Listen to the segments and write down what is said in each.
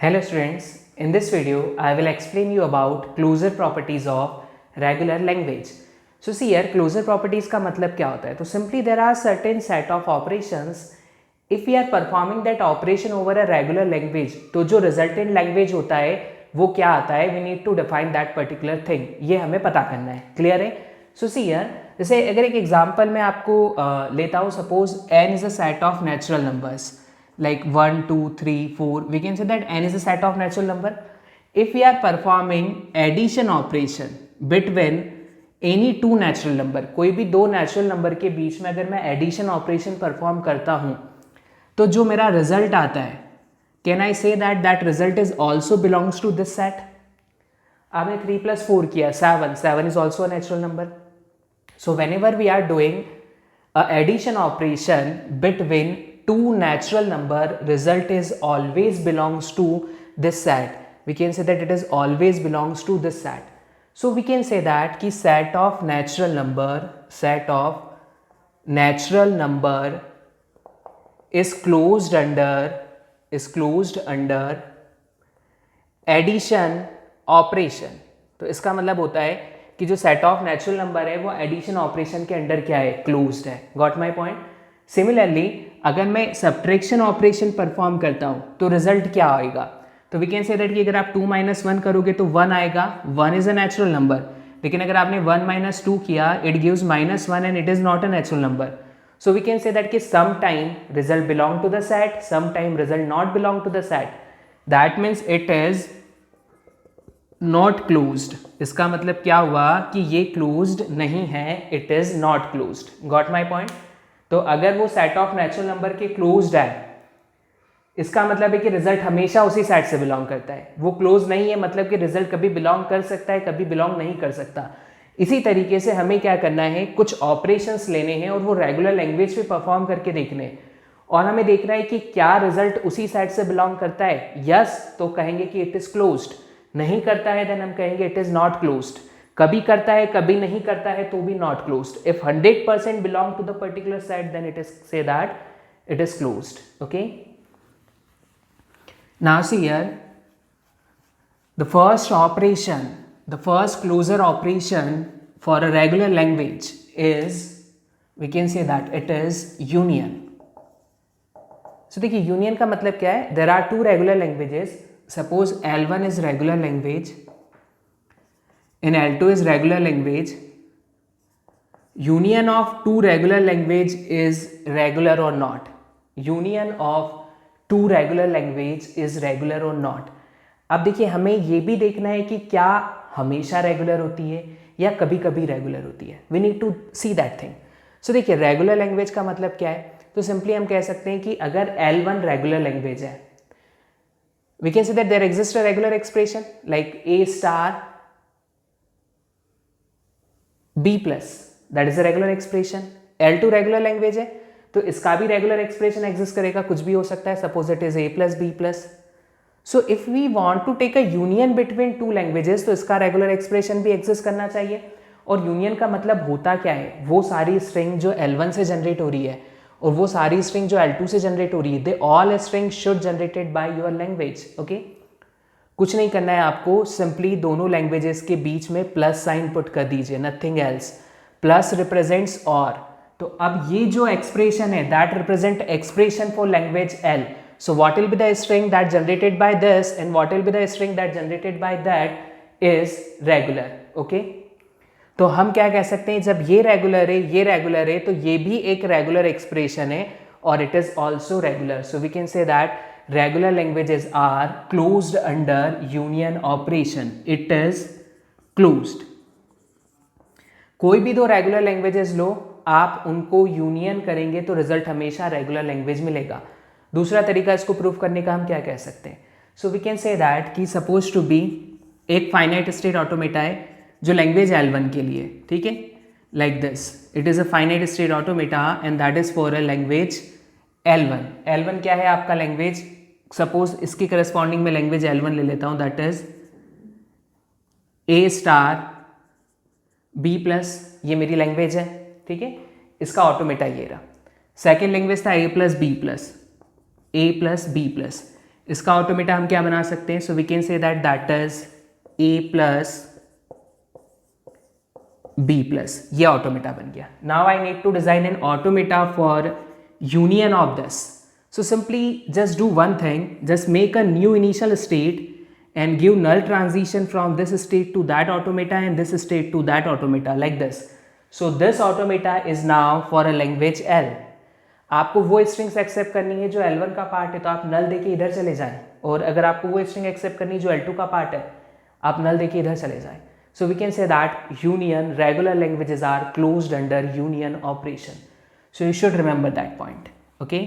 Hello students, in this video I will explain you about closure properties of regular language. So see here, closure properties का मतलब क्या होता है? तो simply there are certain set of operations. If we are performing that operation over a regular language, तो जो resultant language होता है वो क्या आता है? We need to define that particular thing. ये हमें पता करना है. Clear है? So see here, जैसे अगर एक एग्जाम्पल मैं आपको लेता हूँ, suppose n is a set of natural numbers. Like 1, 2, 3, 4, we can say that n is a set of natural number. If we are performing addition operation between any two natural number, कोई भी दो natural number के बीच में अगर मैं addition operation perform करता हूँ तो जो मेरा result आता है, can I say that that result is also belongs to this set? आपने 3 plus 4 किया 7 is also a natural number. So whenever we are doing a addition operation between two natural number, result is always belongs to this set. We can say that it is always belongs to this set. So we can say that ki set of natural number is closed under addition operation. तो इसका मतलब होता है कि जो set of natural number है वो addition operation के अंडर क्या है, क्लोज्ड है. Got my point. सिमिलरली अगर मैं सब्ट्रैक्शन ऑपरेशन परफॉर्म करता हूं तो रिजल्ट क्या आएगा, तो वी कैन से दैट कि अगर आप 2 - 1 करोगे तो 1 आएगा. 1 इज अ नेचुरल नंबर, लेकिन अगर आपने 1 - 2 किया it gives -1 and it is not a natural number. So we can say that कि some time result belong to the set, some time result not belong to the set. That means it is not closed. इसका मतलब क्या हुआ कि ये closed नहीं है, it is not closed. Got my point. तो अगर वो सेट ऑफ नेचुरल नंबर के क्लोज्ड है, इसका मतलब है कि रिजल्ट हमेशा उसी सेट से बिलोंग करता है. वो क्लोज नहीं है मतलब कि रिजल्ट कभी बिलोंग कर सकता है, कभी बिलोंग नहीं कर सकता. इसी तरीके से हमें क्या करना है, कुछ ऑपरेशंस लेने हैं और वो रेगुलर लैंग्वेज पे परफॉर्म करके देखने हैं और हमें देखना है कि क्या रिजल्ट उसी सेट से बिलोंग करता है. यस तो कहेंगे कि इट इज क्लोज्ड. नहीं करता है देन हम कहेंगे इट इज नॉट क्लोज्ड. कभी करता है कभी नहीं करता है तो भी not closed. If 100% belong to the particular set then it is say that it is closed. Okay, now see here the first operation, the first closure operation for a regular language is, we can say that it is union. So देखिए union का मतलब क्या है, there are two regular languages. Suppose L1 is regular language and L2 is regular language. Union of two regular language is regular or not. Union of two regular language is regular or not. अब देखिए हमें ये भी देखना है कि क्या हमेशा रेगुलर होती है या कभी कभी रेगुलर होती है. We need to see that thing. So देखिए रेगुलर लैंग्वेज का मतलब क्या है, तो सिंपली हम कह सकते हैं कि अगर L1 रेगुलर लैंग्वेज है, we can say that there exists a regular expression like a star b plus, that is a regular expression. L2 regular language है तो इसका भी regular expression exist करेगा, कुछ भी हो सकता है. suppose it is a plus b plus. so if we want to take a union between two languages तो इसका regular expression भी exist करना चाहिए. और union का मतलब होता क्या है, वो सारी string जो L1 से generate हो रही है और वो सारी स्ट्रिंग जो L2 से जनरेट हो रही है, they all string should generated by your language. Okay, कुछ नहीं करना है आपको, सिंपली दोनों लैंग्वेजेस के बीच में प्लस साइन पुट कर दीजिए, नथिंग एल्स. प्लस रिप्रेजेंट्स और. तो अब ये जो एक्सप्रेशन है that represent expression for language L. So what will be the string that generated by this and what will be the string that generated by that is regular. Okay, तो हम क्या कह सकते हैं, जब ये रेगुलर है ये रेगुलर है तो ये भी एक रेगुलर एक्सप्रेशन है और it is also regular. So we can say that regular languages are closed under union operation. It is closed. कोई भी दो रेगुलर लैंग्वेजेस लो, आप उनको यूनियन करेंगे तो रिजल्ट हमेशा रेगुलर लैंग्वेज मिलेगा. दूसरा तरीका इसको प्रूव करने का हम क्या कह सकते हैं, so we can say that कि सपोज टू बी एक फाइनाइट स्टेट ऑटोमेटा है जो लैंग्वेज L1 के लिए, ठीक है, like this. It is a finite state automata and that is for a language L1. L1 क्या है आपका लैंग्वेज, सपोज इसकी करस्पॉन्डिंग में लैंग्वेज L1 ले लेता हूं, दैट इज A स्टार B प्लस, ये मेरी लैंग्वेज है, ठीक है. इसका ऑटोमेटा ये रहा. सेकेंड लैंग्वेज था A plus B plus, A plus B plus. इसका ऑटोमेटा हम क्या बना सकते हैं? So we can say that that is A plus B plus, ये ऑटोमेटा बन गया. Now I need to design an automata for union of this. So simply just do one thing, just make a new initial state and give null transition from this state to that automata and this state to that automata like this. So this automata is now for a language L. आपको वो strings accept करनी है जो L1 का part है, तो आप नल देके इधर चले जाएं, और अगर आपको वो स्ट्रिंग एक्सेप्ट करनी है जो L2 का पार्ट है, आप नल देके इधर चले जाएं. So we can say that union regular languages are closed under union operation. So you should remember that point, okay?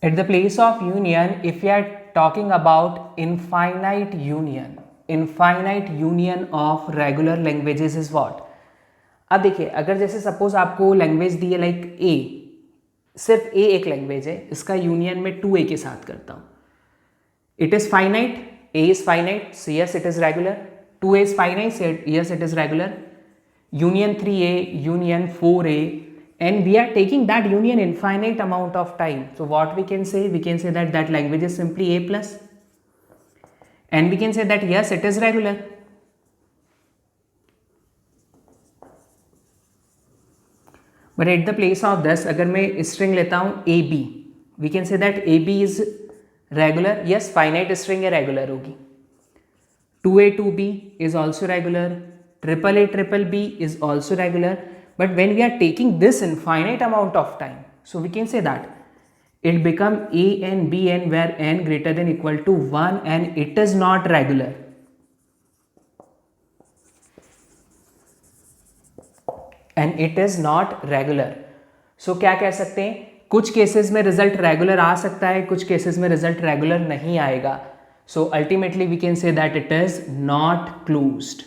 At the place of union, if we are talking about infinite union of regular languages is what? अब देखिए, अगर जैसे suppose आपको language दी है like a, सिर्फ ए एक language है, इसका यूनियन में 2a के साथ करता हूँ. It is finite, A is finite, so yes it is regular. 2a is finite, yes it is regular. Union 3a, union 4a, and we are taking that union infinite amount of time. So what we can say? We can say that that language is simply a plus, and we can say that yes it is regular. But at the place of this, अगर मैं string लेता हूँ A B, we can say that A B is regular. Yes, finite string है, regular होगी. 2a 2b is also regular. Triple b is also regular. But when we are taking this infinite amount of time, so we can say that it become a and b and where n greater than equal to 1 and it is not regular. And it is not regular. So क्या कह सकते हैं? कुछ cases में result regular आ सकता है, कुछ cases में रिजल्ट रेगुलर नहीं आएगा. So ultimately we can say that it is not closed.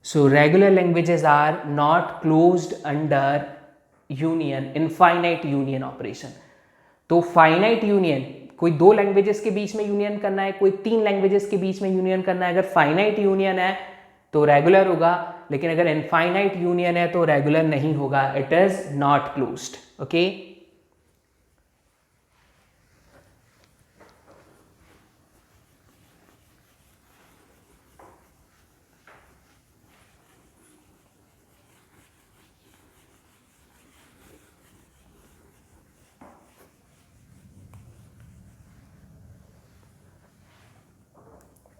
So regular languages are not closed under union, infinite union operation. तो फाइनाइट यूनियन, कोई 2 लैंग्वेजेस के बीच में यूनियन करना है, कोई 3 लैंग्वेजेस के बीच में यूनियन करना है. अगर फाइनाइट यूनियन है तो रेगुलर होगा, लेकिन अगर इनफाइनाइट यूनियन है तो रेगुलर नहीं होगा. It is not closed. Okay,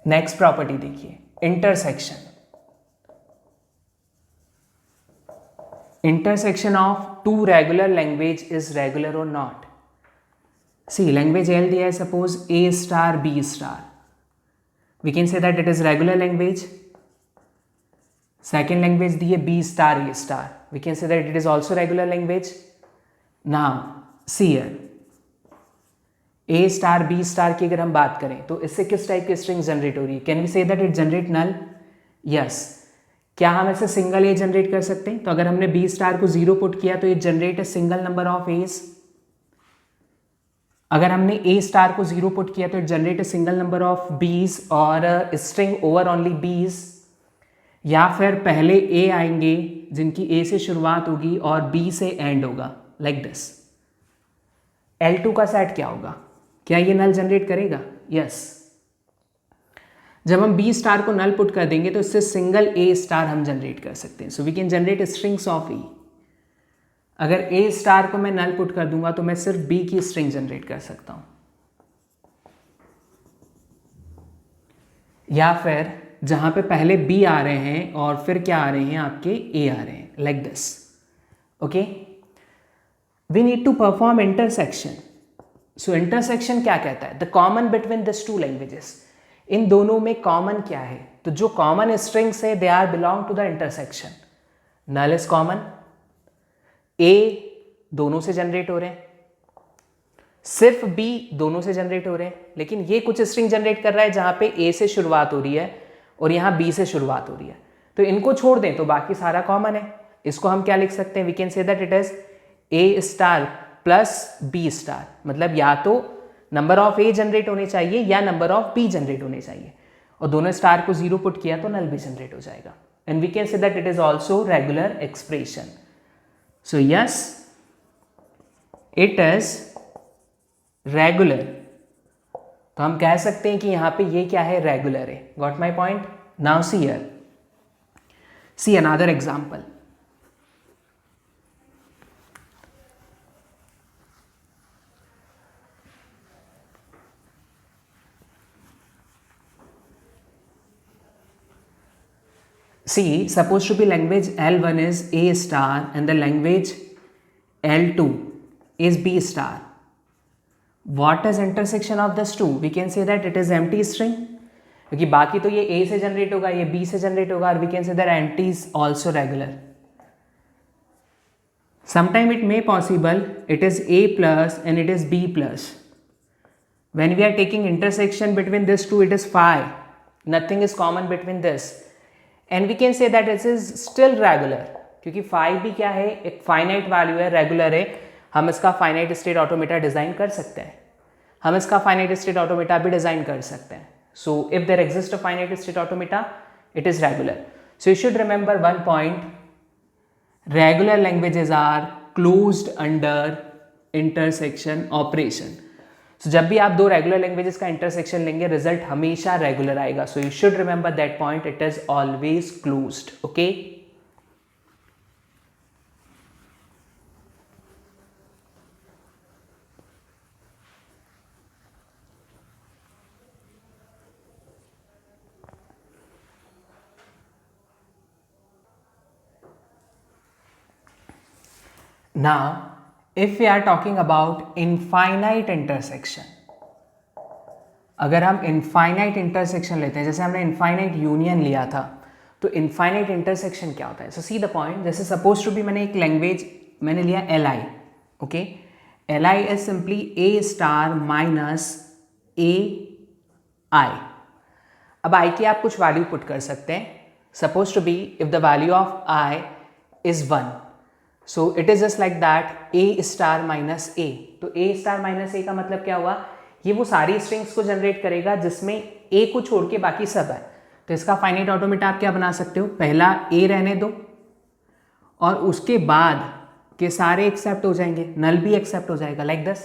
next property देखिए, intersection. Intersection of 2 regular language is regular or not? See, language L दिया है, suppose A star B star. We can say that it is regular language. Second language दी है B star A star. We can say that it is also regular language. Now, see here. A star B star की अगर हम बात करें तो इससे किस type की स्ट्रिंग जनरेट हो रही है? Can we say that it generate null? Yes. क्या हम ऐसे सिंगल ए जनरेट कर सकते हैं? तो अगर हमने बी स्टार को 0 पुट किया तो ये generate a single number of A's. अगर हमने ए स्टार को 0 पुट किया तो it generate a single number of B's और स्ट्रिंग ओवर ओनली बीज. या फिर पहले ए आएंगे जिनकी ए से शुरुआत होगी और बी से एंड होगा, लाइक दिस. L2 का सेट क्या होगा? क्या ये नल जनरेट करेगा? यस. जब हम बी स्टार को नल पुट कर देंगे तो इससे सिंगल ए स्टार हम जनरेट कर सकते हैं. So we can generate strings of E. अगर ए स्टार को मैं नल पुट कर दूंगा तो मैं सिर्फ बी की स्ट्रिंग जनरेट कर सकता हूं. या फिर जहां पे पहले बी आ रहे हैं और फिर क्या आ रहे हैं, आपके ए आ रहे हैं, like this. Okay, we need to perform intersection. So intersection क्या कहता है? The common between this 2 languages. इन दोनों में कॉमन क्या है? तो जो कॉमन स्ट्रिंग्स है they are belong to the intersection. Null is common, A दोनों से जनरेट हो रहे हैं, सिर्फ बी दोनों से जनरेट हो रहे हैं, लेकिन ये कुछ स्ट्रिंग जनरेट कर रहा है जहां पे ए से शुरुआत हो रही है और यहां बी से शुरुआत हो रही है. तो इनको छोड़ दें तो बाकी सारा कॉमन है. इसको हम क्या लिख सकते हैं? We can say that it is A star plus B star. मतलब या तो नंबर ऑफ ए जनरेट होने चाहिए या नंबर ऑफ बी जनरेट होने चाहिए, और दोनों स्टार को 0 पुट किया तो नल भी जनरेट हो जाएगा. And we can say that it is also regular expression. So yes, it is regular. तो हम कह सकते हैं कि यहां पे ये क्या है, रेगुलर है. Got my point? Now see here, see another example. See, supposed to be language L1 is A star and the language L2 is B star. What is intersection of these two? We can say that it is empty string. क्योंकि बाकी तो ये A से generate होगा, ये B से generate होगा, और we can say that empty is also regular. Sometime it may possible it is A plus and it is B plus. When we are taking intersection between these two, it is phi. Nothing is common between this. And we can say that it is still regular. क्योंकि phi भी क्या है, एक finite value है, regular है. हम इसका finite state automata design कर सकते हैं. हम इसका फाइनाइट स्टेट ऑटोमेटा भी डिजाइन कर सकते हैं. So if there exist a finite state automata, it is regular. So you should remember one point, regular languages are closed under intersection operation. So जब भी आप दो रेगुलर लैंग्वेजेस का intersection लेंगे, रिजल्ट हमेशा रेगुलर आएगा. So you should remember that point, it is always closed. Okay, now if we are talking about infinite intersection, अगर हम इनफाइनाइट इंटरसेक्शन लेते हैं, जैसे हमने इनफाइनाइट यूनियन लिया था, तो इनफाइनाइट इंटरसेक्शन क्या होता है? सो सी द पॉइंट, जैसे सपोज टू बी मैंने एक लैंग्वेज मैंने लिया Li. Okay, Li is simply A star minus AI. अब I की आप कुछ वैल्यू पुट कर सकते हैं. Suppose to be if the value of I is 1, so it is just like that A star minus A. तो A star minus A का मतलब क्या हुआ? ये वो सारी स्ट्रिंग्स को जनरेट करेगा जिसमें A को छोड़ के बाकी सब है. तो इसका फाइनाइट ऑटोमेटा आप क्या बना सकते हो? पहला A रहने दो और उसके बाद के सारे एक्सेप्ट हो जाएंगे, नल भी एक्सेप्ट हो जाएगा, like this.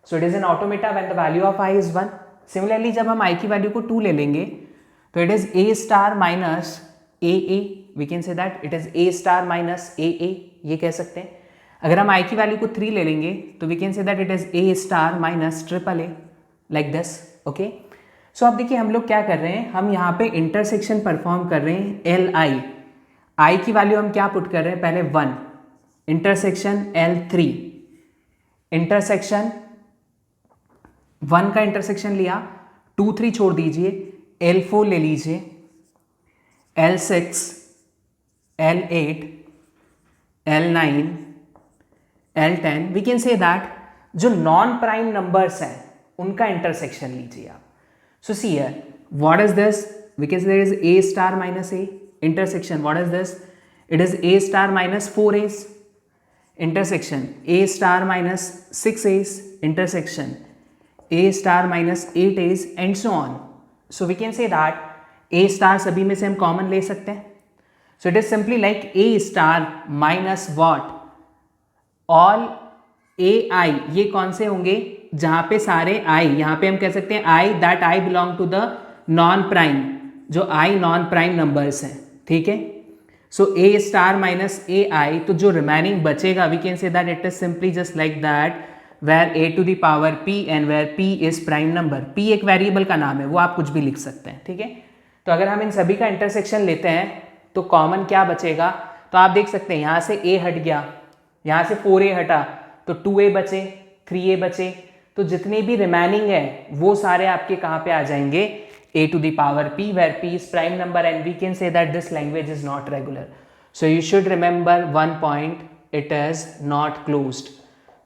So it is an automata when the value of I is 1. Similarly जब हम I की वैल्यू को 2 ले लेंगे तो it is A star minus AA. We can say that it is A star minus AA, ये कह सकते हैं. अगर हम I की वैल्यू को 3 ले लेंगे तो we can say that it is A star minus AAA, like this. Okay, so अब देखिए हम लोग क्या कर रहे हैं, हम यहाँ पे इंटरसेक्शन परफॉर्म कर रहे हैं Li. I की वैल्यू हम क्या पुट कर रहे हैं? पहले 1, इंटरसेक्शन L3, इंटरसेक्शन 1 का इंटरसेक्शन लिया, 2 3 छोड़ दीजिए, L4 ले लीजिए, L6, L8, L9, L10. We can say that जो नॉन प्राइम नंबर्स हैं उनका इंटरसेक्शन लीजिए आप. So see here, what is this? We can say there is A star minus A. Intersection what is this? It is A star minus 4A's. Intersection A star minus 6A's. Intersection A star minus 8A's and so on. So we can say that A star सभी में से हम common ले सकते हैं. सो it is simply like A star minus what, all AI. ये कौन से होंगे? जहां पे सारे I, यहां पे हम कह सकते हैं I that I belong to the non prime, जो I नॉन प्राइम नंबर्स हैं. ठीक है, so A star minus AI. तो जो रिमेनिंग बचेगा we can say that it is simply just like that where A to the power P and where P is prime number. P एक variable का नाम है, वो आप कुछ भी लिख सकते हैं. ठीक है, तो अगर हम इन सभी का इंटरसेक्शन लेते हैं तो कॉमन क्या बचेगा? तो आप देख सकते हैं यहाँ से A हट गया, यहाँ से 4A हटा तो 2A बचे, 3A बचे. तो जितने भी रिमेनिंग है वो सारे आपके कहाँ पे आ जाएंगे? A to the power P where P is prime number and we can say that this language is not regular. So you should remember one point, it is not closed.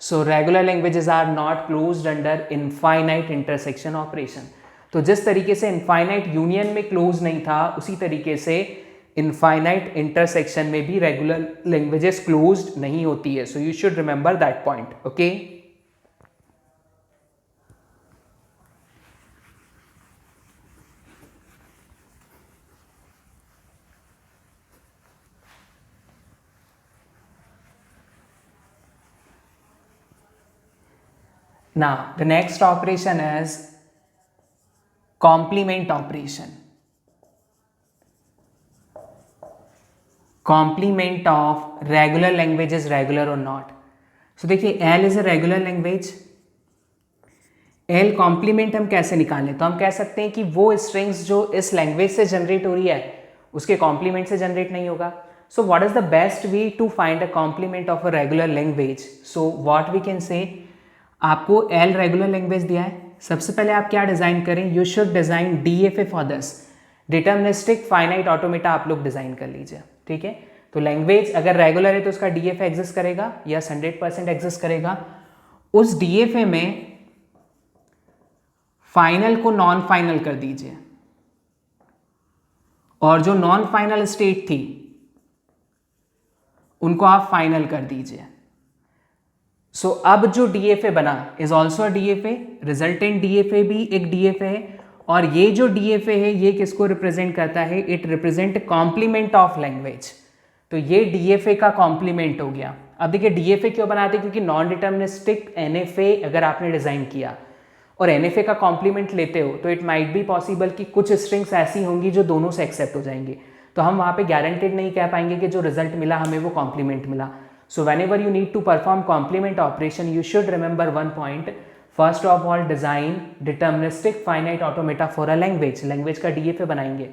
So regular languages are not closed under infinite intersection operation. तो जिस तरीके से infinite union में close नहीं था, उसी तरीके से इनफाइनाइट इंटरसेक्शन में भी रेगुलर लैंग्वेजेस क्लोज्ड नहीं होती है. So you should remember that point. Okay, Now, the next operation is complement operation. Complement of regular language is regular or not. So देखिए L is a regular language. L complement हम कैसे निकालें? तो हम कह सकते हैं कि वो स्ट्रिंग्स जो इस लैंग्वेज से जनरेट हो रही है उसके कॉम्प्लीमेंट से जनरेट नहीं होगा. So what is the best way to find a complement of a regular language? So what we can say, आपको L रेगुलर लैंग्वेज दिया है, सबसे पहले आप क्या डिज़ाइन करें? You should design DFA for this, deterministic finite automata आप लोग डिज़ाइन कर लीजिए. ठीक है, तो लैंग्वेज अगर रेगुलर है तो उसका DFA एग्जिस्ट करेगा, यस 100% एग्जिस्ट करेगा. उस DFA में फाइनल को नॉन फाइनल कर दीजिए और जो नॉन फाइनल स्टेट थी उनको आप फाइनल कर दीजिए. सो अब जो DFA बना is also DFA, resultant DFA भी एक DFA है, और ये जो DFA है ये किसको रिप्रेजेंट करता है? It represent complement of language. तो ये DFA का कॉम्प्लीमेंट हो गया. अब देखिए DFA क्यों बनाते हैं? क्योंकि नॉन डिटर्मिनिस्टिक NFA अगर आपने डिजाइन किया और NFA का कॉम्प्लीमेंट लेते हो तो इट माइट बी पॉसिबल कि कुछ स्ट्रिंग्स ऐसी होंगी जो दोनों से एक्सेप्ट हो जाएंगी, तो हम वहाँ पे गारंटेड नहीं कह पाएंगे कि जो रिजल्ट मिला हमें वो कॉम्प्लीमेंट मिला. So whenever you need to perform complement operation you should remember one point. First of all design deterministic finite automata for a language. Language का DFA बनाएंगे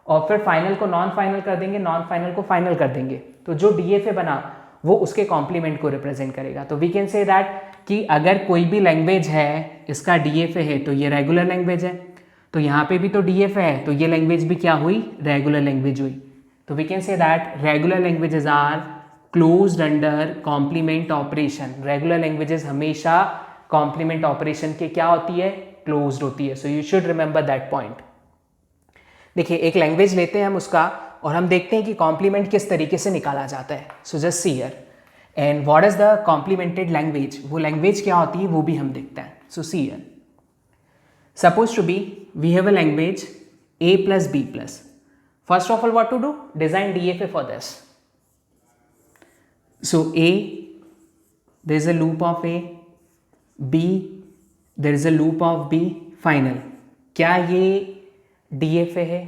और फिर फाइनल को नॉन फाइनल कर देंगे, नॉन फाइनल को final कर देंगे, तो जो DFA बना वो उसके कॉम्प्लीमेंट को रिप्रेजेंट करेगा. तो वी कैन से दैट कि अगर कोई भी लैंग्वेज है इसका DFA है तो ये रेगुलर लैंग्वेज है, तो यहाँ पे भी तो DFA है तो ये लैंग्वेज भी क्या हुई? रेगुलर लैंग्वेज हुई. तो we can say that regular languages are closed under complement operation. Regular languages हमेशा कॉम्प्लीमेंट ऑपरेशन के क्या होती है? क्लोज्ड होती है. So you should remember that point. देखिए एक लैंग्वेज लेते हैं हम उसका और हम देखते हैं कि कॉम्प्लीमेंट किस तरीके से निकाला जाता है. So just see here, and what is the complemented language, वो लैंग्वेज क्या होती है वो भी हम देखते हैं. So see here, suppose to be we have a language A plus B plus. First of all what to do? Design DFA for this. So A, there is a loop of A, B, there is a loop of B, final. क्या ये DFA है?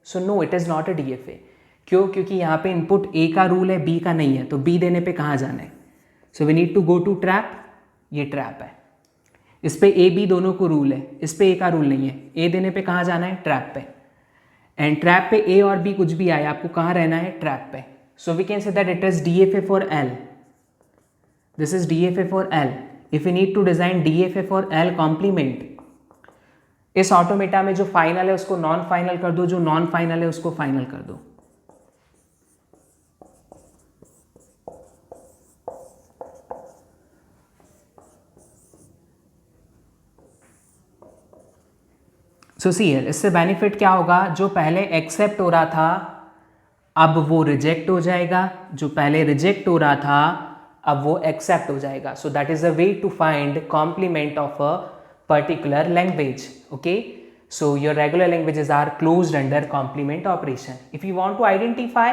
So no, it is not a DFA. क्यों? क्योंकि यहाँ पे input A का rule है, B का नहीं है, तो B देने पे कहाँ जाना है? So we need to go to trap. ये ट्रैप है, इस पे A B दोनों को रूल है, इस पे A का रूल नहीं है. A देने पे कहाँ जाना है? ट्रैप पे. एंड ट्रैप पे A और B कुछ भी आए आपको कहाँ रहना है? ट्रैप पे. So we can say that it is DFA for L. This is DFA for L. If you need to design DFA for L complement, इस ऑटोमेटा में जो फाइनल है उसको नॉन फाइनल कर दो, जो नॉन फाइनल है उसको फाइनल कर दो. सो सी हियर, इससे बेनिफिट क्या होगा? जो पहले एक्सेप्ट हो रहा था अब वो रिजेक्ट हो जाएगा, जो पहले रिजेक्ट हो रहा था अब वो एक्सेप्ट हो जाएगा. So that is a way to find complement of a particular language. Okay, so your regular languages are closed under complement operation. If you want to identify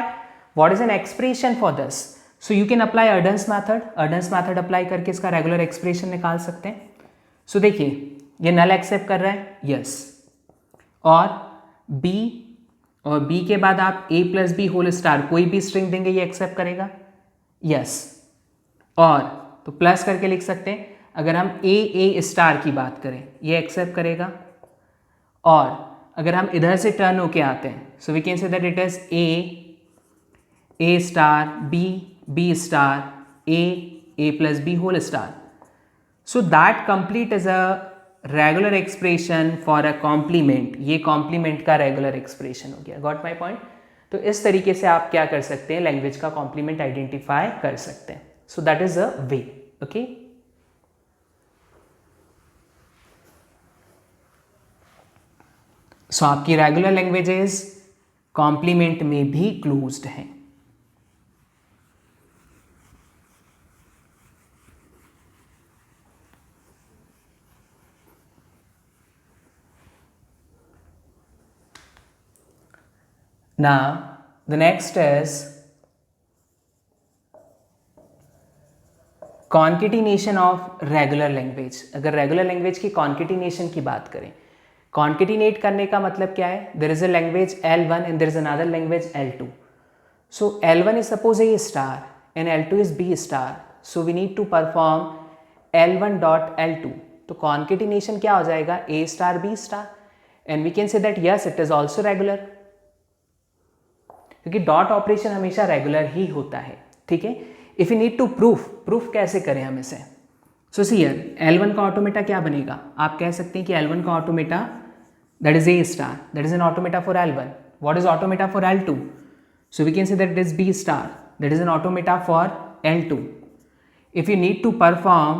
what is an expression for this, so you can apply Erdős method. Erdős method apply करके इसका regular expression निकाल सकते हैं. so देखिए ये null accept कर रहा है, yes, और B, और B के बाद आप A plus B whole star कोई भी string देंगे ये accept करेगा, yes, और तो प्लस करके लिख सकते हैं. अगर हम A स्टार की बात करें ये एक्सेप्ट करेगा, और अगर हम इधर से टर्न होके आते हैं so we can say that it is A star B star A plus B whole star. So that complete is a regular expression for a complement. ये कॉम्प्लीमेंट का रेगुलर एक्सप्रेशन हो गया. Got my point? तो इस तरीके से आप क्या कर सकते हैं? लैंग्वेज का कॉम्प्लीमेंट आइडेंटिफाई कर सकते हैं. So that is a way. Okay, so आपकी रेगुलर लैंग्वेजेस कॉम्प्लीमेंट में भी क्लोज्ड हैं. Now the next is concatenation of regular language, अगर रेगुलर लैंग्वेज की कॉन्केटिनेशन की बात करें, कॉन्केटिनेट करने का मतलब क्या है, there is a language L1 and there is another language L2. So L1 is suppose A star and L2 is B star. So we need to perform L1 dot L2. तो concatenation क्या हो जाएगा, A star B star, and we can say that yes it is also regular, क्योंकि dot operation हमेशा regular ही होता है. ठीक है. If you need to proof कैसे करें हम इसे. सो सी हियर L1 का ऑटोमेटा क्या बनेगा, आप कह सकते हैं कि L1 का ऑटोमेटा दैट इज A star, that is an automata for L1. What is automata for L2? So we can say that it is B star, that is an automata for L2. If you need to perform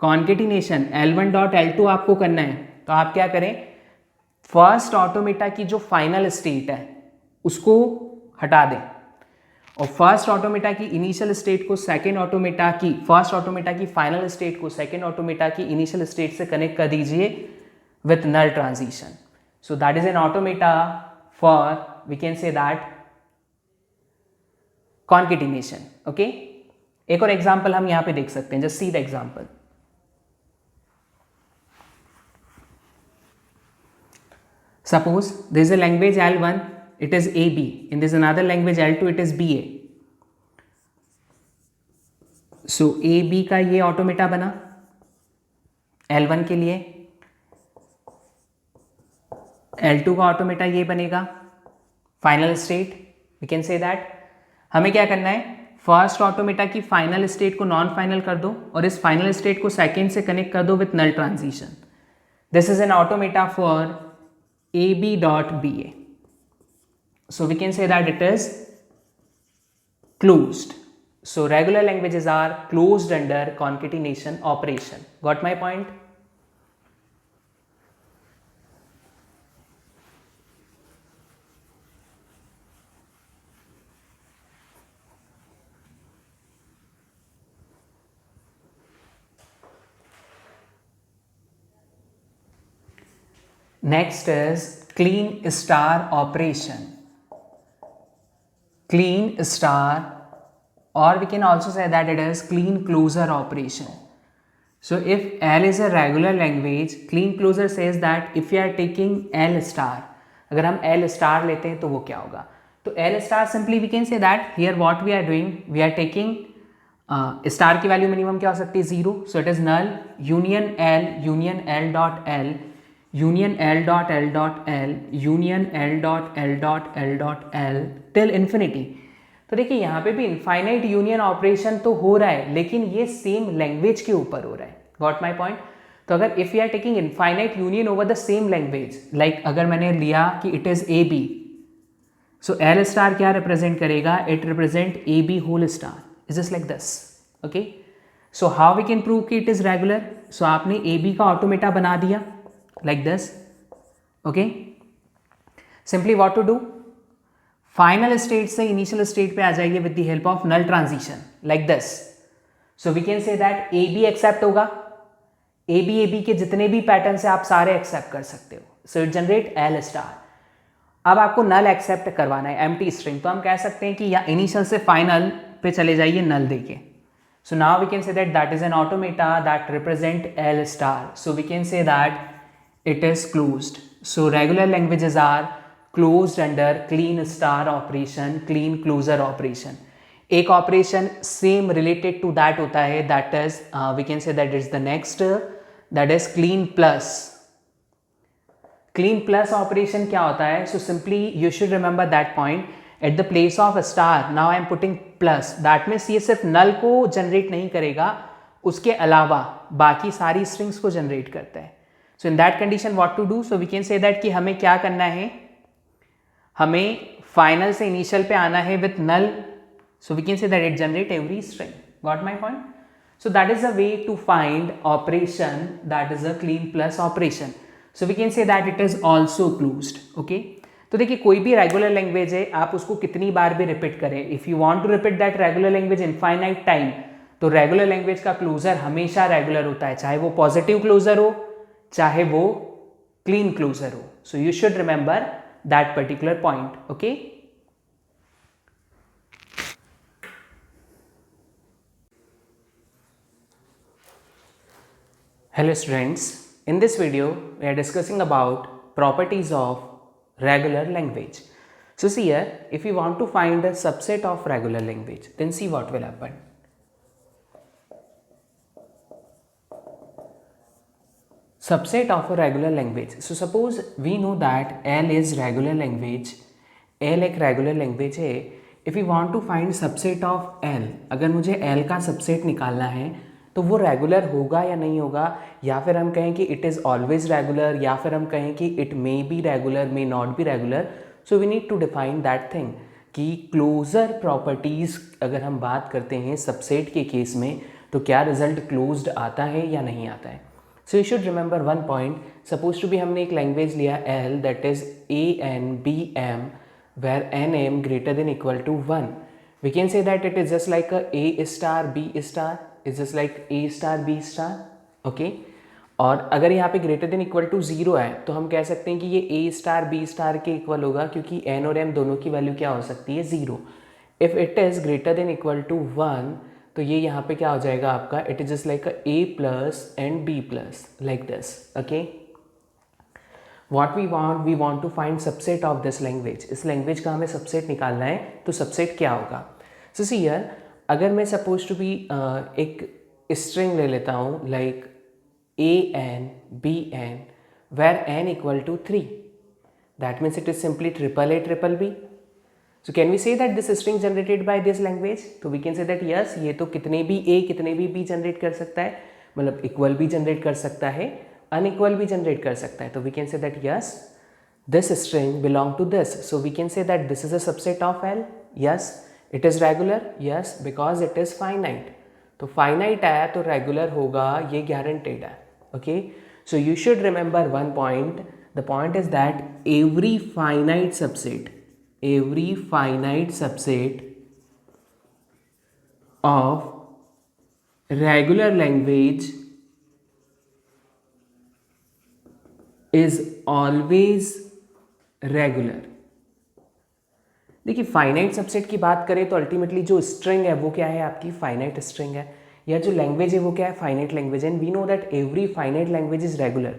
concatenation L1 dot L2 आपको करना है, तो आप क्या करें, first automata की जो final state है उसको हटा दें और फर्स्ट ऑटोमेटा की इनिशियल स्टेट को सेकेंड ऑटोमेटा की, फर्स्ट ऑटोमेटा की फाइनल स्टेट को सेकेंड ऑटोमेटा की इनिशियल स्टेट से कनेक्ट कर दीजिए with null transition. So that is an automata for, we can say that, concatenation. Okay. एक और एग्जांपल हम यहां पे देख सकते हैं, just see the example. Suppose there is a language L1, it is AB, and there is another language L2, it is BA. So AB का ये ऑटोमेटा बना L1 के लिए, L2 का ऑटोमेटा ये बनेगा final state. We can say that हमें क्या करना है, फर्स्ट ऑटोमेटा की फाइनल स्टेट को नॉन फाइनल कर दो और इस फाइनल स्टेट को सेकेंड से कनेक्ट कर दो with null transition. This is an automata for AB dot BA. So we can say that it is closed. So regular languages are closed under concatenation operation. Got my point? Next is clean star operation. Clean star, or we can also say that it is clean closure operation. So if L is a regular language, clean closure says that if you are taking L star, अगर हम L star लेते हैं तो वो क्या होगा, तो L star simply we can say that here what we are doing, we are taking star की वैल्यू मिनिमम क्या हो सकती है, 0. So it is null union L dot L union L dot L dot L union L dot L dot L dot L till infinity. तो देखिए यहाँ पे भी इनफाइनाइट यूनियन ऑपरेशन तो हो रहा है, लेकिन ये सेम लैंग्वेज के ऊपर हो रहा है. Got my point? तो अगर if you are taking infinite union over the same language, like अगर मैंने लिया कि it is AB, so L star क्या रिप्रेजेंट करेगा, it represent AB whole star. Is just like this. Okay. So how we can prove कि it is regular. So आपने AB का automata बना दिया like this. Okay, simply what to do, final state से initial state पे आ जाइए with the help of null transition like this. So we can say that AB accept होगा, AB के जितने भी पैटर्न से आप सारे एक्सेप्ट कर सकते हो. So it generate L star. अब आपको नल एक्सेप्ट करवाना है, एम्प्टी स्ट्रिंग, तो हम कह सकते हैं कि या इनिशियल से फाइनल पे चले जाइए नल देके. So now we can say that is an automata that represent L star. So we can say that it is closed. So regular languages are closed under clean star operation, clean closure operation. एक operation same related to that होता है, that is we can say that is the next, that is clean plus. Clean plus operation क्या होता है, so simply you should remember that point. At the place of star now I am putting plus. That means ये सिर्फ नल को generate नहीं करेगा, उसके अलावा बाकी सारी स्ट्रिंग्स को जनरेट करता है. So in that condition what to do, so we can say that कि हमें क्या करना है, हमें फाइनल से इनिशियल पे आना है with null. So we can say that it generate every string. Got my point? So that is a way to find operation that is a clean plus operation. So we can say that it is also closed. Okay. तो देखिए कोई भी regular language है, आप उसको कितनी बार भी repeat करें, if you want to repeat that regular language infinite time, तो रेगुलर लैंग्वेज का क्लोजर हमेशा रेगुलर होता है, चाहे वो पॉजिटिव क्लोजर हो चाहे वो क्लीन क्लोजर हो. सो you should remember that particular point. Okay. Hello students, in this video we are discussing about properties of regular language. So see here, if you want to find a subset of regular language, then see what will happen. Subset of a regular language. So suppose we know that L is regular language, L एक regular language है. If we want to find subset of L, अगर मुझे L का subset निकालना है तो वो regular होगा या नहीं होगा, या फिर हम कहें कि इट इज़ ऑलवेज रेगुलर, या फिर हम कहें कि it may be regular, may not be regular. So we need to define that thing कि क्लोजर प्रॉपर्टीज़ अगर हम बात करते हैं सबसेट के केस में तो क्या रिजल्ट क्लोज्ड आता है या नहीं आता है. So you should remember one point. Suppose to be हमने एक लैंग्वेज लिया L that is ANBM where NM greater than equal to 1. We can say that it is just like a A star B star is just like A star B star. Okay और अगर यहाँ पे greater than equal to 0 है तो हम कह सकते हैं कि ये A स्टार B स्टार के इक्वल होगा, क्योंकि N और M दोनों की वैल्यू क्या हो सकती है 0. If it is greater than equal to 1 तो ये यहाँ पे क्या हो जाएगा आपका, it is just like A plus and B plus like this. Okay what we want to find subset of this language. इस लैंग्वेज का हमें सबसेट निकालना है तो सबसेट क्या होगा. सो सी हियर, अगर मैं सपोज टू बी एक स्ट्रिंग ले लेता हूँ like ANBN where N equal to 3, that means it is simply AAA. So can we say that this string generated by this language. तो we can say that yes, ये तो कितने भी A कितने भी B जनरेट कर सकता है, मतलब इक्वल भी जनरेट कर सकता है, अनइक्वल भी जनरेट कर सकता है. तो we can say that yes this string belong to this. So we can say that this is a subset of L. Yes it is regular, yes because it is finite. तो finite आया तो regular होगा, ये guaranteed है. Okay so you should remember one point. The point is that every finite subset of regular language is always regular. देखिए finite subset की बात करें तो अल्टीमेटली जो स्ट्रिंग है वो क्या है, आपकी फाइनाइट स्ट्रिंग है, या जो लैंग्वेज है वो क्या है, finite language. And we know that every finite language is regular.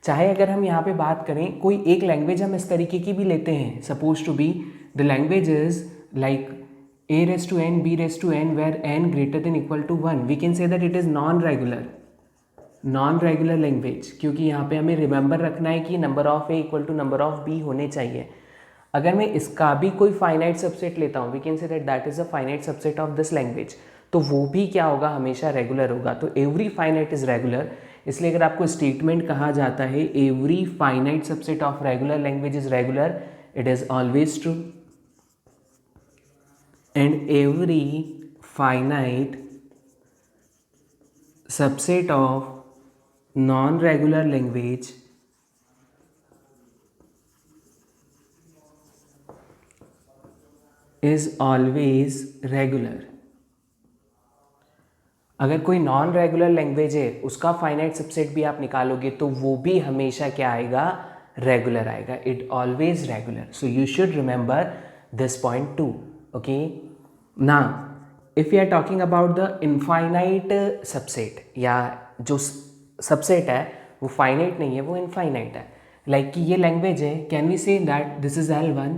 चाहे अगर हम यहाँ पे बात करें कोई एक लैंग्वेज हम इस तरीके की भी लेते हैं, suppose to be the language is like A⁻n B⁻n where N greater than equal to 1. We can say that it is non regular language, क्योंकि यहाँ पे हमें रिमेंबर रखना है कि number of A equal to number of B होने चाहिए. अगर मैं इसका भी कोई फाइनाइट सबसेट लेता हूँ, we can say that that is a finite subset of this language, तो वो भी क्या होगा, हमेशा रेगुलर होगा. तो एवरी फाइनाइट इज़ रेगुलर. इसलिए अगर आपको स्टेटमेंट कहा जाता है every finite subset of regular language is regular, it is always true. And every finite subset of non regular language is always regular. अगर कोई नॉन रेगुलर लैंग्वेज है उसका फाइनाइट सबसेट भी आप निकालोगे तो वो भी हमेशा क्या आएगा, रेगुलर आएगा. It always regular. So you should remember this point too. Okay ना if you are talking about the infinite subset, या जो सबसेट है वो फाइनाइट नहीं है, वो इनफाइनाइट है. लाइक कि ये लैंग्वेज है, can we say that this is L1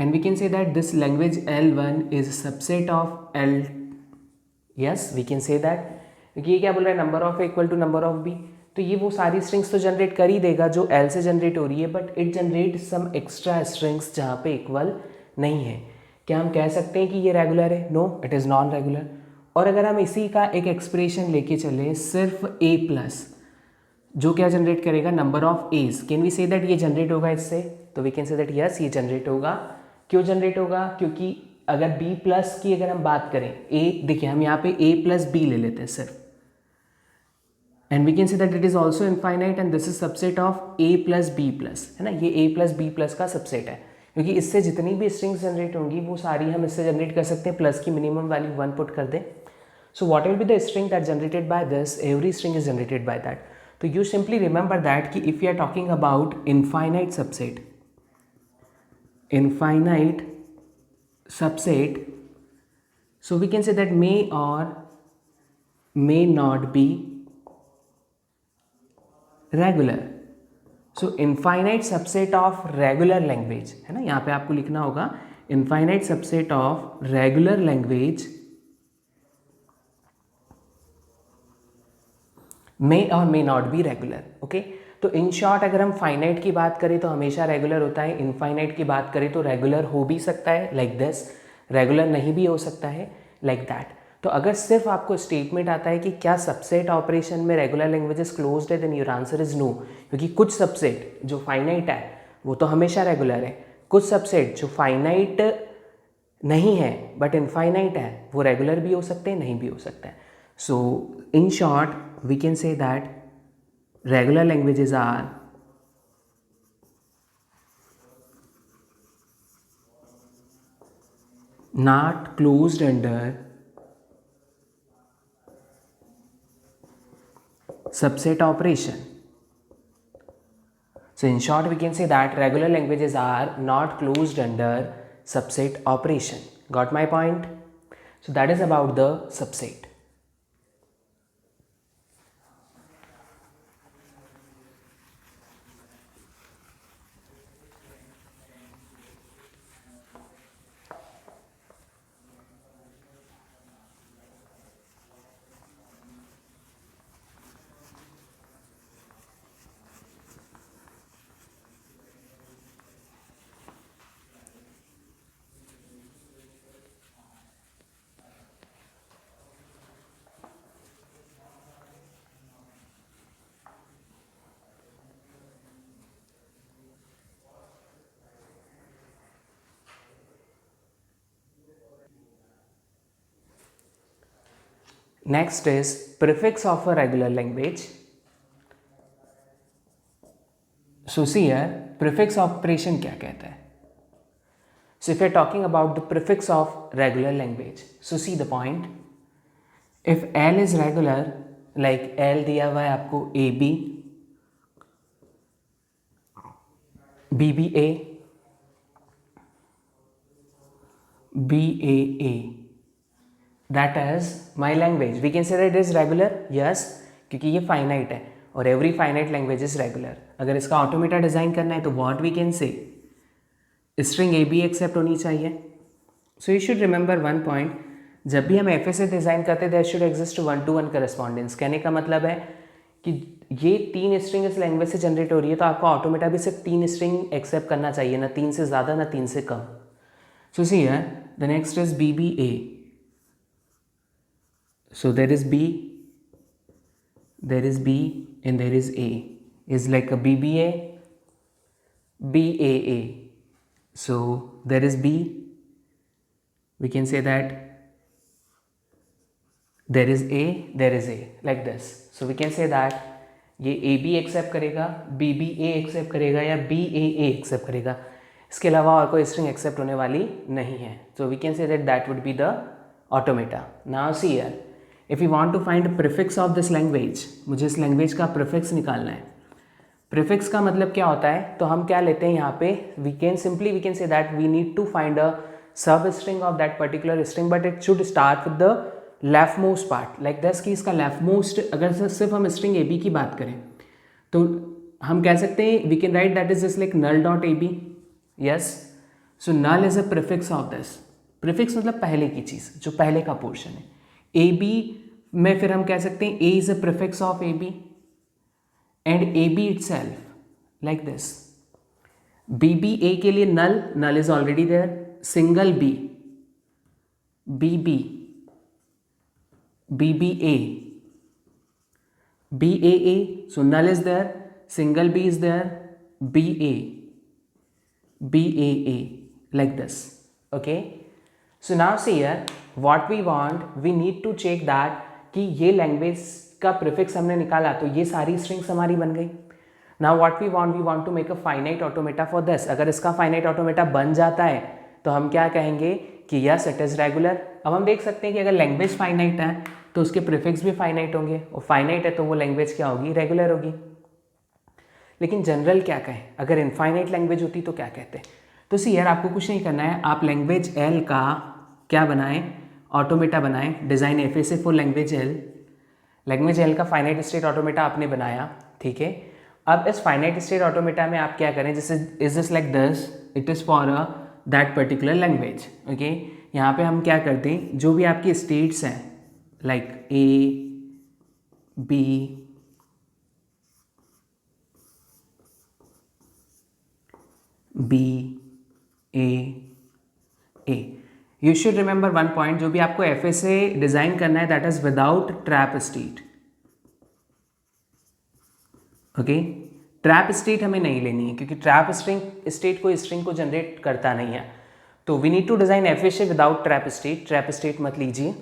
and we can say that this language L1 is a subset of L. yes we can say that, क्योंकि ये क्या बोल रहा है, number of equal to number of B. तो ये वो सारी स्ट्रिंग्स तो जनरेट कर ही देगा जो L से जनरेट हो रही है, but it generate some extra strings जहाँ पे इक्वल नहीं है. क्या हम कह सकते हैं कि ये रेगुलर है? No, it is non regular. और अगर हम इसी का एक एक्सप्रेशन लेके चले सिर्फ A प्लस, जो क्या जनरेट करेगा, number of A's, can we say that ये जनरेट होगा इससे. तो we can say that yes ये जनरेट होगा. क्यों जनरेट होगा, क्योंकि अगर B प्लस की अगर हम बात करें, A देखिए हम यहाँ पे A प्लस B ले लेते हैं सिर्फ, and we can say that it is also infinite and this is subset of A plus B plus, है ना. ये A प्लस B प्लस का सबसेट है, क्योंकि इससे जितनी भी स्ट्रिंग्स जनरेट होंगी वो सारी हम इससे जनरेट कर सकते हैं. प्लस की मिनिमम वैल्यू 1 पुट कर दें. So what will be the string that generated by this, every string is generated by that. तो यू सिंपली रिमेंबर दैट कि if you are talking about infinite subset, so we can say that may or may not be regular. So infinite subset of regular language है ना, यहाँ पे आपको लिखना होगा infinite subset of regular language may और may not be regular. Okay, तो in short अगर हम फाइनाइट की बात करें तो हमेशा रेगुलर होता है, इनफाइनाइट की बात करें तो रेगुलर हो भी सकता है लाइक दिस, रेगुलर नहीं भी हो सकता है लाइक दैट। तो अगर सिर्फ आपको स्टेटमेंट आता है कि क्या सबसेट ऑपरेशन में रेगुलर लैंग्वेजेस क्लोज्ड है, then your answer is no, क्योंकि कुछ सबसेट जो फाइनाइट है वो तो हमेशा रेगुलर है, कुछ सबसेट जो फाइनाइट नहीं है बट इनफाइनाइट है वो रेगुलर भी हो सकते हैं, नहीं भी हो सकते हैं। So in short we can say that regular languages are not closed under subset operation. So in short we can say that regular languages are not closed under subset operation. Got my point? So that is about the subset. Next is prefix of a regular language. So see here, prefix operation क्या कहता है? So if we are talking about the prefix of regular language, so see the point. If L is regular, like L दिया हुआ है आपको AB, BBA, BAA, that is my language. We can say that it is regular, yes, क्योंकि ये finite है और every finite language is regular. अगर इसका ऑटोमेटा डिज़ाइन करना है तो what we can say, string A B accept होनी चाहिए। So you should remember one point, जब भी हम एफ से डिज़ाइन करते हैं there should exist 1-to-1 correspondence. कहने का मतलब है कि ये 3 स्ट्रिंग इस लैंग्वेज से जनरेट हो रही है तो आपका ऑटोमेटा भी सिर्फ 3 स्ट्रिंग एक्सेप्ट करना चाहिए, ना 3 से ज़्यादा ना 3 से कम। So see here the next is B B A. So there is B and there is A is like a B B A. So there is B, we can say that there is A like this. So we can say that ये AB accept करेगा, BBA accept करेगा या BAA accept करेगा, इसके अलावा और कोई string accept होने वाली नहीं है। So we can say that that would be the automata. Now see here, if we want to find prefix of this language, मुझे इस लैंग्वेज का prefix निकालना है। प्रीफिक्स का मतलब क्या होता है, तो हम क्या लेते हैं यहाँ पे, we can say that we need to find a substring of that particular string but it should start with the left most part like this, कि इसका लेफ्ट मोस्ट, अगर सिर्फ हम स्ट्रिंग ए बी की बात करें तो हम कह सकते हैं we can write that is just like null dot A B. Yes, so null is a prefix of this. Prefix मतलब पहले की चीज़, जो पहले का पोर्शन है। ए बी में फिर हम कह सकते हैं A is a prefix of A B and AB itself like this. BBA के लिए null is already there, single B, BB, BBA, BAA, so null is there, single B is there, BA, BAA like this. Okay, so now see here what we want, we need to check that कि ये language का prefix हमने निकाला तो ये सारी strings हमारी बन गई। Now what we want to make a finite automata for this. अगर इसका फाइनाइट ऑटोमेटा बन जाता है तो हम क्या कहेंगे कि यस इट इज़ रेगुलर। अब हम देख सकते हैं कि अगर लैंग्वेज फाइनाइट है तो उसके प्रीफिक्स भी फाइनाइट होंगे, और फाइनाइट है तो वो लैंग्वेज क्या होगी, रेगुलर होगी। लेकिन जनरल क्या कहें, अगर इनफाइनाइट लैंग्वेज होती तो क्या कहते हैं। तो सी यार आपको कुछ नहीं करना है, आप लैंग्वेज एल का क्या बनाएं, ऑटोमेटा बनाएं, डिज़ाइन एफ ए से for language L. Language L का फाइनाइट स्टेट ऑटोमेटा आपने बनाया, ठीक है। अब इस फाइनाइट स्टेट ऑटोमेटा में आप क्या करें, जैसे is this like this, it is for a that particular language, okay. यहाँ पे हम क्या करते हैं, जो भी आपकी स्टेट्स हैं like A B B A, you should remember one point, जो भी आपको FSA डिजाइन करना है that is without trap state, okay. Trap state हमें नहीं लेनी है क्योंकि ट्रैप स्टेट कोई स्ट्रिंग को जनरेट करता नहीं है, तो we need to design FSA without trap state, trap state मत लीजिए।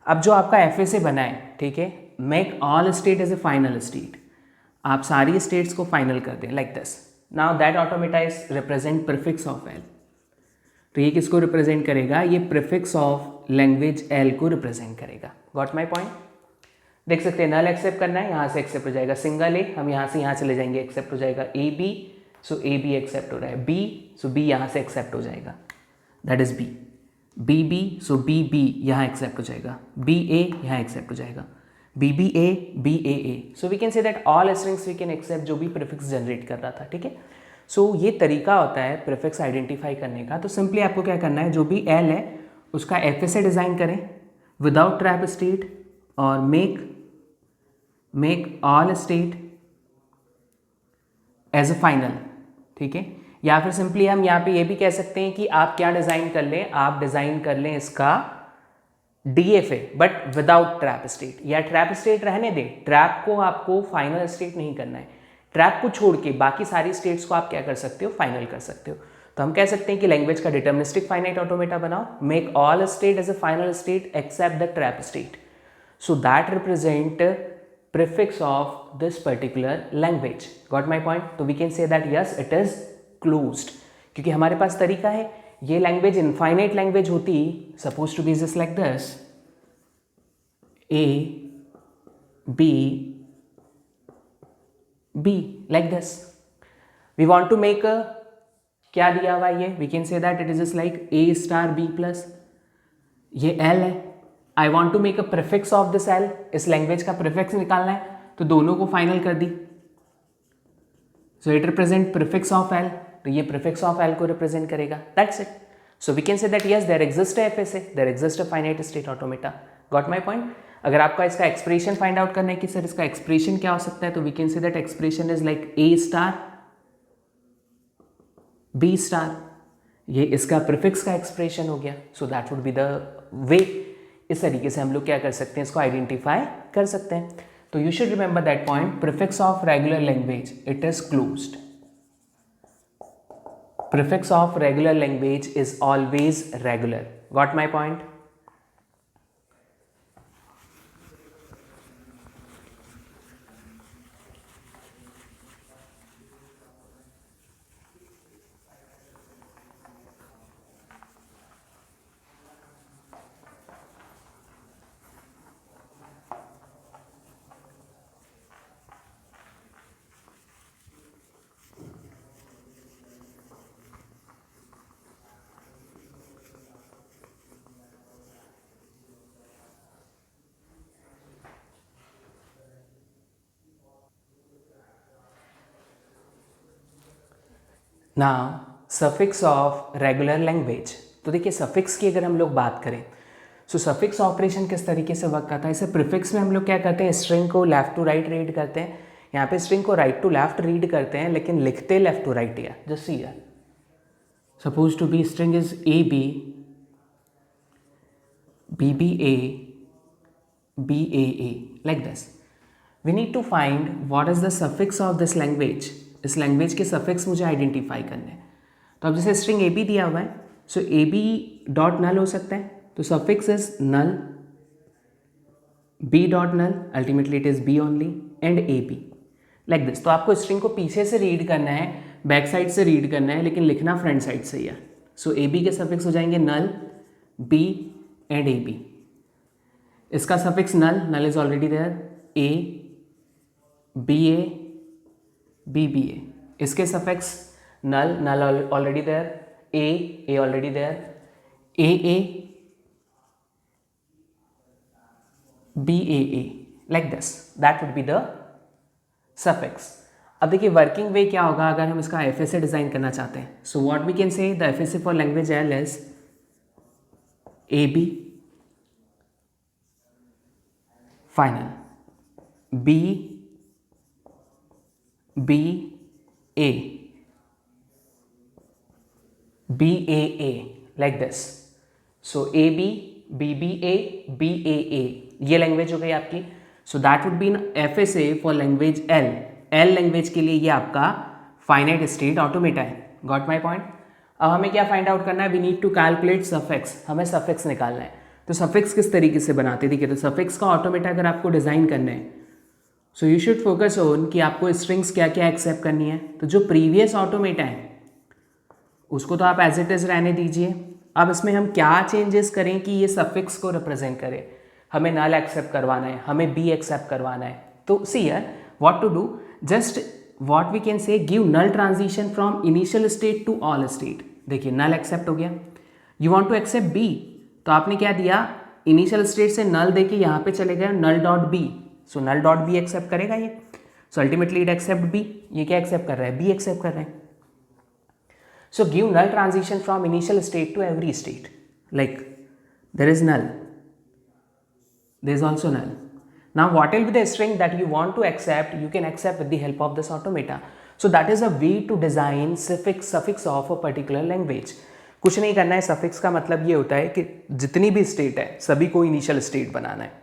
अब जो आपका FSA बना है, ठीक है, make all state as a final state, आप सारी स्टेट्स को फाइनल कर दें like this. Now that automata is represent prefix of L, तो ये किसको रिप्रेजेंट करेगा, ये प्रीफिक्स ऑफ लैंग्वेज एल को रिप्रेजेंट करेगा। Got my point? देख सकते हैं नल एक्सेप्ट करना है, यहाँ से एक्सेप्ट हो जाएगा, सिंगल ए हम यहाँ से यहाँ चले जाएंगे, एक्सेप्ट हो जाएगा A B, so A B accept हो रहा है, बी सो बी यहाँ से एक्सेप्ट हो जाएगा, that is B, B B so B B यहाँ एक्सेप्ट हो जाएगा, बी ए यहाँ एक्सेप्ट हो जाएगा, B B A, so we can say that all strings we can accept जो भी प्रीफिक्स जनरेट कर रहा था, ठीक है। सो ये तरीका होता है प्रीफिक्स आइडेंटिफाई करने का। तो सिंपली आपको क्या करना है, जो भी एल है उसका FSA डिज़ाइन करें विदाउट ट्रैप स्टेट और make all state as a final, ठीक है। या फिर सिंपली हम यहाँ पे ये भी कह सकते हैं कि आप क्या डिज़ाइन कर लें, आप डिज़ाइन कर लें इसका DFA but without trap state, या ट्रैप स्टेट रहने दें, ट्रैप को आपको फाइनल स्टेट नहीं करना है, ट्रैप को छोड़ के बाकी सारी स्टेट्स को आप क्या कर सकते हो, फाइनल कर सकते हो। तो हम कह सकते हैं कि लैंग्वेज का डिटर्मिनिस्टिक फाइनाइट ऑटोमेटा बनाओ, make all state as a final state accept the trap state, so that represent prefix of this particular language. Got my point? तो we can say that yes it is closed, क्योंकि हमारे पास तरीका है, ये language infinite language होती suppose to be just like this, A B B like this. We want to make a, क्या दिया हुआ है ये, we can say that it is just like A star B plus, ये L है, I want to make a prefix of this L, इस language का prefix निकालना है, तो दोनों को फाइनल कर दी, so it represent prefix of L, तो ये प्रीफिक्स ऑफ एल को रिप्रेजेंट करेगा, that's it. So we can say that yes there exist a FSA, there exist a finite state automata. Got my point? अगर आपका इसका expression find out करना है कि सर इसका एक्सप्रेशन क्या हो सकता है, तो we can say that expression is like A star B star, ये इसका प्रीफिक्स का एक्सप्रेशन हो गया, so that would be the way. इस तरीके से हम लोग क्या कर सकते हैं, इसको आइडेंटिफाई कर सकते हैं। तो you should remember that point, prefix of regular language it is closed, prefix of regular language is always regular. Got my point? Now suffix of regular language, तो देखिए सफिक्स की अगर हम लोग बात करें, सो सफिक्स ऑपरेशन किस तरीके से वर्क करता है, इसे प्रीफिक्स में हम लोग क्या करते हैं, स्ट्रिंग को लेफ्ट टू राइट रीड करते हैं, यहाँ पे स्ट्रिंग को राइट टू लेफ्ट रीड करते हैं, लेकिन लिखते लेफ्ट टू राइट है, just see here, suppose to be string is A B B B A B A A like this. We need to find what is the suffix of this language. इस language के suffix मुझे identify करने हैं। तो अब जैसे string AB दिया हुआ है, सो AB डॉट नल हो सकता है, तो suffix is null, B dot null, ultimately it is B only, and AB like this. तो आपको स्ट्रिंग को पीछे से रीड करना है, बैक साइड से रीड करना है, लेकिन लिखना फ्रंट साइड से ही है। सो AB के सफिक्स हो जाएंगे नल, B एंड AB। इसका suffix null, null is already there, A BA BBA। इसके सफिक्स null, null already there, A already there, AA BAA like this, that would be the suffix। अब देखिए working वे क्या होगा अगर हम इसका एफ से डिज़ाइन करना चाहते हैं. So what we can say the F for language L is A B final, B B A, B A A, like this. So A B, B B A, B A A, ये लैंग्वेज हो गई आपकी. So that would be in F S A for language L. L language के लिए ये आपका finite state automata है. Got my point. अब हमें क्या फाइंड आउट करना है, we need to calculate suffix. हमें सफिक्स निकालना है. तो सफिक्स किस तरीके से बनाते हैं, देखिए तो सफिक्स का ऑटोमेटा अगर आपको डिज़ाइन करना है, so you should focus on कि आपको स्ट्रिंग्स क्या क्या एक्सेप्ट करनी है. तो जो प्रीवियस ऑटोमेटा है उसको तो आप एज इट इज़ रहने दीजिए. अब इसमें हम क्या चेंजेस करें कि ये सफिक्स को रिप्रेजेंट करे. हमें नल एक्सेप्ट करवाना है, हमें बी एक्सेप्ट करवाना है. तो see here what to do, just what we can say give null transition from initial state to all state. देखिए नल एक्सेप्ट हो गया, you want to accept B, तो आपने क्या दिया, इनिशियल स्टेट से नल देके यहाँ पे चले गए null dot B. So null dot B accept करेगा ये. So ultimately it accept B. ये क्या एक्सेप्ट कर रहा है, बी एक्सेप्ट कर रहे हैं. So give null transition from initial state to every state. Like there is null, there is also null. Now what will be the string that you want to accept, you can accept with the help of this automata. So that is a way to design suffix of a particular language. कुछ नहीं करना है. Suffix का मतलब ये होता है कि जितनी भी स्टेट है सभी को इनिशियल स्टेट बनाना है.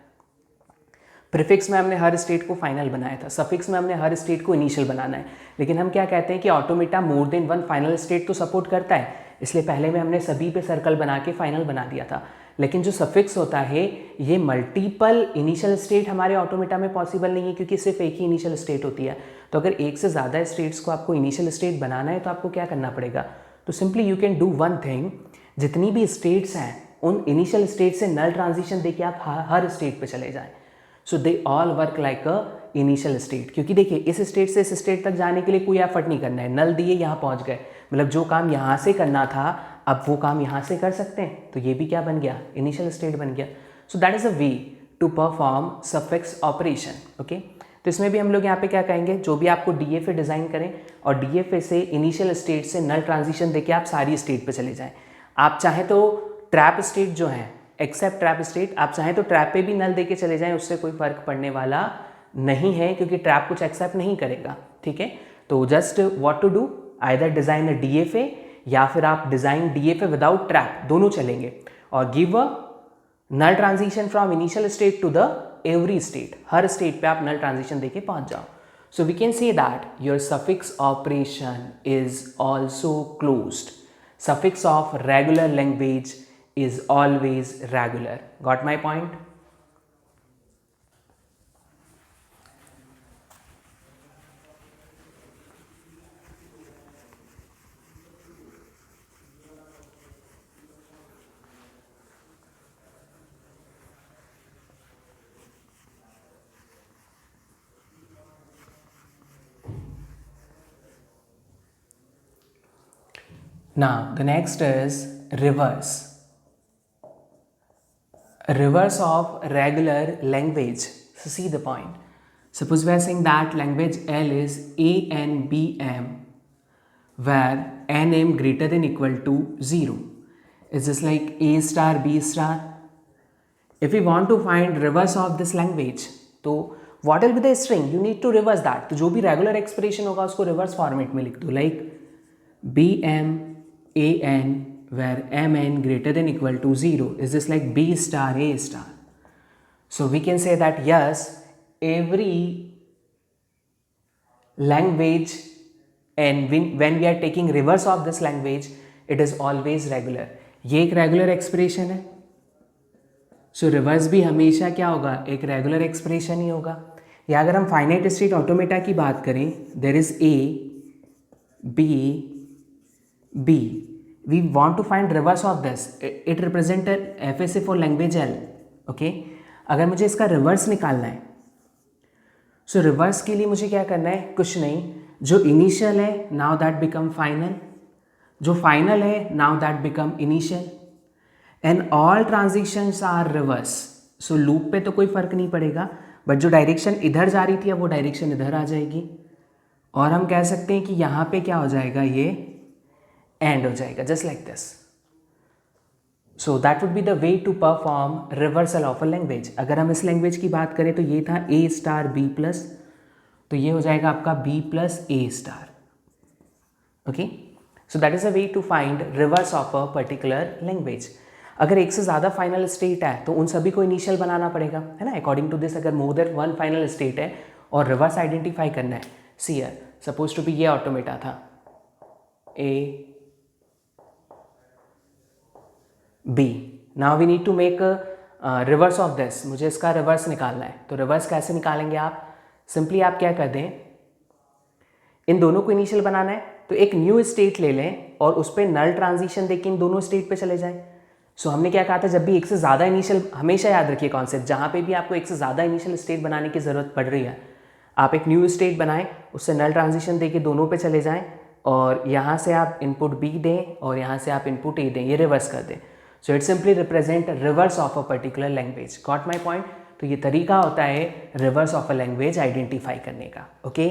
प्रीफिक्स में हमने हर स्टेट को फाइनल बनाया था, सफिक्स में हमने हर स्टेट को इनिशियल बनाना है. लेकिन हम क्या कहते हैं कि ऑटोमेटा मोर देन वन फाइनल स्टेट तो सपोर्ट करता है, इसलिए पहले में हमने सभी पे सर्कल बना के फाइनल बना दिया था. लेकिन जो सफिक्स होता है ये मल्टीपल इनिशियल स्टेट हमारे ऑटोमेटा में पॉसिबल नहीं है, क्योंकि सिर्फ एक ही इनिशियल स्टेट होती है. तो अगर एक से ज़्यादा स्टेट्स को आपको इनिशियल स्टेट बनाना है तो आपको क्या करना पड़ेगा, तो simply you can do one thing, जितनी भी स्टेट्स हैं उन इनिशियल स्टेट से नल ट्रांजिशन देके आप हर स्टेट पे चले जाएं. So they all work like a initial state. क्योंकि देखिए इस स्टेट से इस स्टेट तक जाने के लिए कोई एफर्ट नहीं करना है, नल दिए यहाँ पहुँच गए, मतलब जो काम यहाँ से करना था अब वो काम यहाँ से कर सकते हैं. तो ये भी क्या बन गया, इनिशियल स्टेट बन गया. So that is a way to perform suffix operation. Okay, तो इसमें भी हम लोग यहाँ पे क्या कहेंगे, जो भी आपको DFA डिज़ाइन करें और DFA से इनिशियल स्टेट से नल ट्रांजिशन देके आप सारी स्टेट पे चले जाएं. आप चाहें तो ट्रैप स्टेट जो है, एक्सेप्ट ट्रैप स्टेट, आप चाहें तो ट्रैप पे भी नल देके चले जाएं, उससे कोई फर्क पड़ने वाला नहीं है, क्योंकि ट्रैप कुछ एक्सेप्ट नहीं करेगा. ठीक है, तो just what to do, either design a DFA या फिर आप डिज़ाइन DFA विदाउट ट्रैप, दोनों चलेंगे. और give a null transition from initial state to the every state, हर स्टेट पे आप नल ट्रांजिशन देके पहुंच जाओ. So we can say that your suffix operation is also closed. Suffix of regular language is always regular. Got my point? Now the next is reverse. Reverse of regular language. So see the point. Suppose we are saying that language L is ANBM, where NM greater than equal to 0. Is this like A star, B star? If we want to find reverse of this language, तो what will be the string? You need to reverse that. तो जो भी regular expression होगा उसको reverse format में लिख दो, like BM AN where MN greater than equal to 0. Is this like B star, A star? So we can say that yes, every language, and when we are taking reverse of this language, it is always regular. ये एक regular expression है. So reverse भी हमेशा क्या होगा, एक regular expression ही होगा. या अगर हम finite state automata की बात करें, there is A, B, B. We want to find reverse of this. It represents a FSA for language L. Okay? अगर मुझे इसका रिवर्स निकालना है, सो रिवर्स के लिए मुझे क्या करना है, कुछ नहीं. जो इनिशियल है नाउ दैट बिकम फाइनल, जो फाइनल है now that become initial, and all transitions are reverse. So loop पे तो कोई फर्क नहीं पड़ेगा, बट जो डायरेक्शन इधर जा रही थी अब वो डायरेक्शन इधर आ जाएगी, और हम कह सकते हैं कि यहाँ पे क्या हो जाएगा, ये एंड हो जाएगा, just like this. So that would be the way to perform reversal of a language. अगर हम इस लैंग्वेज की बात करें तो ये था ए स्टार बी प्लस, तो ये हो जाएगा आपका B plus A star. Okay, so that is a way to find reverse of a particular language. अगर एक से ज़्यादा फाइनल स्टेट है तो उन सभी को इनिशियल बनाना पड़ेगा, है ना. अकॉर्डिंग टू दिस अगर more than one final state है और रिवर्स आइडेंटिफाई करना है, see here suppose to be ये ऑटोमेटा था A B. Now we need to make reverse of this. मुझे इसका रिवर्स निकालना है, तो रिवर्स कैसे निकालेंगे आप? सिंपली आप क्या कर दें, इन दोनों को इनिशियल बनाना है तो एक न्यू स्टेट ले लें और उस पर नल ट्रांजिशन देके इन दोनों स्टेट पे चले जाएं. सो हमने क्या कहा था, जब भी एक से ज़्यादा इनिशियल, हमेशा याद रखिए कॉन्सेप्ट, जहाँ पे भी आपको एक से ज़्यादा इनिशियल स्टेट बनाने की ज़रूरत पड़ रही है, आप एक न्यू स्टेट बनाएं, उससे नल ट्रांजिशन देके दोनों पे चले जाएं और यहाँ से आप इनपुट बी दें और यहाँ से आप इनपुट ए दें, ये रिवर्स कर दें. So it simply represent reverse of a particular language. Got my point? तो ये तरीका होता है reverse of a language identify करने का. ओके